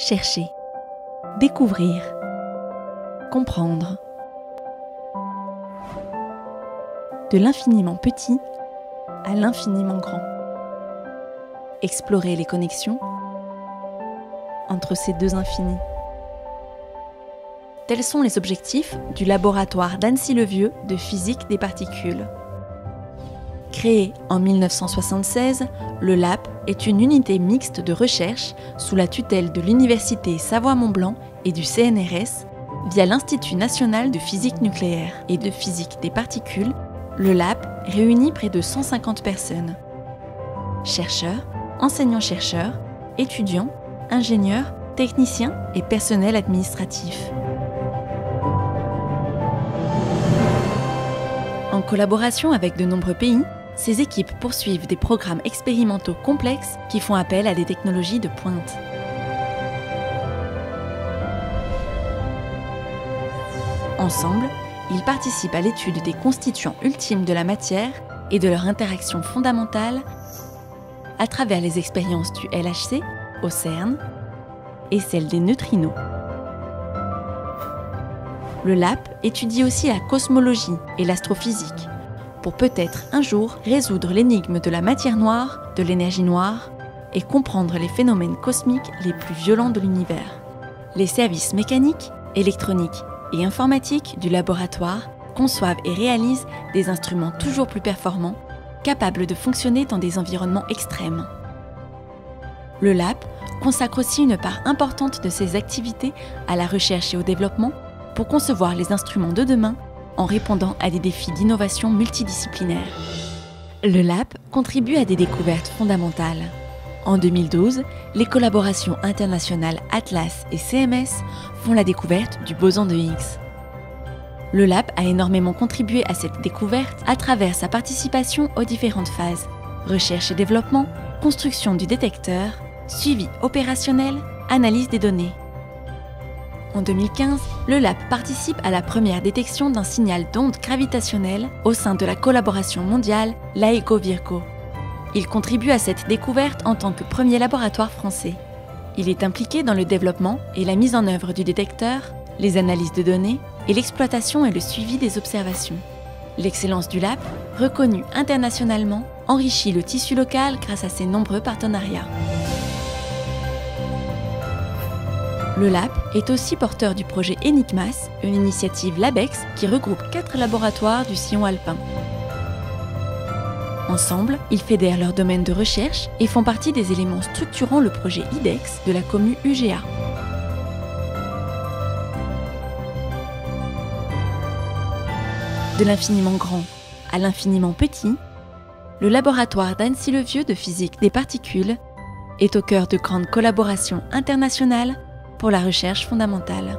chercher, découvrir, comprendre. De l'infiniment petit à l'infiniment grand. Explorer les connexions entre ces deux infinis. Tels sont les objectifs du laboratoire d'Annecy-le-Vieux de physique des particules. Créé en 1976, le LAP est une unité mixte de recherche sous la tutelle de l'Université Savoie-Mont-Blanc et du CNRS via l'Institut national de physique nucléaire et de physique des particules. Le LAP réunit près de 150 personnes. Chercheurs, enseignants-chercheurs, étudiants, ingénieurs, techniciens et personnel administratif. En collaboration avec de nombreux pays, ces équipes poursuivent des programmes expérimentaux complexes qui font appel à des technologies de pointe. Ensemble, ils participent à l'étude des constituants ultimes de la matière et de leur interaction fondamentale à travers les expériences du LHC au CERN et celles des neutrinos. Le LAP étudie aussi la cosmologie et l'astrophysique pour peut-être un jour résoudre l'énigme de la matière noire, de l'énergie noire et comprendre les phénomènes cosmiques les plus violents de l'univers. Les services mécaniques, électroniques et informatiques du laboratoire conçoivent et réalisent des instruments toujours plus performants, capables de fonctionner dans des environnements extrêmes. Le LAP consacre aussi une part importante de ses activités à la recherche et au développement pour concevoir les instruments de demain en répondant à des défis d'innovation multidisciplinaire. Le LAP contribue à des découvertes fondamentales. En 2012, les collaborations internationales Atlas et CMS font la découverte du boson de Higgs. Le LAP a énormément contribué à cette découverte à travers sa participation aux différentes phases: recherche et développement, construction du détecteur, suivi opérationnel, analyse des données. En 2015, le LAP participe à la première détection d'un signal d'onde gravitationnelle au sein de la collaboration mondiale LIGO-Virgo. Il contribue à cette découverte en tant que premier laboratoire français. Il est impliqué dans le développement et la mise en œuvre du détecteur, les analyses de données et l'exploitation et le suivi des observations. L'excellence du LAP, reconnue internationalement, enrichit le tissu local grâce à ses nombreux partenariats. Le LAP est aussi porteur du projet Enigmas, une initiative LABEX qui regroupe 4 laboratoires du sillon alpin. Ensemble, ils fédèrent leurs domaines de recherche et font partie des éléments structurant le projet IDEX de la commu UGA. De l'infiniment grand à l'infiniment petit, le laboratoire d'Annecy-le-Vieux de physique des particules est au cœur de grandes collaborations internationales pour la recherche fondamentale.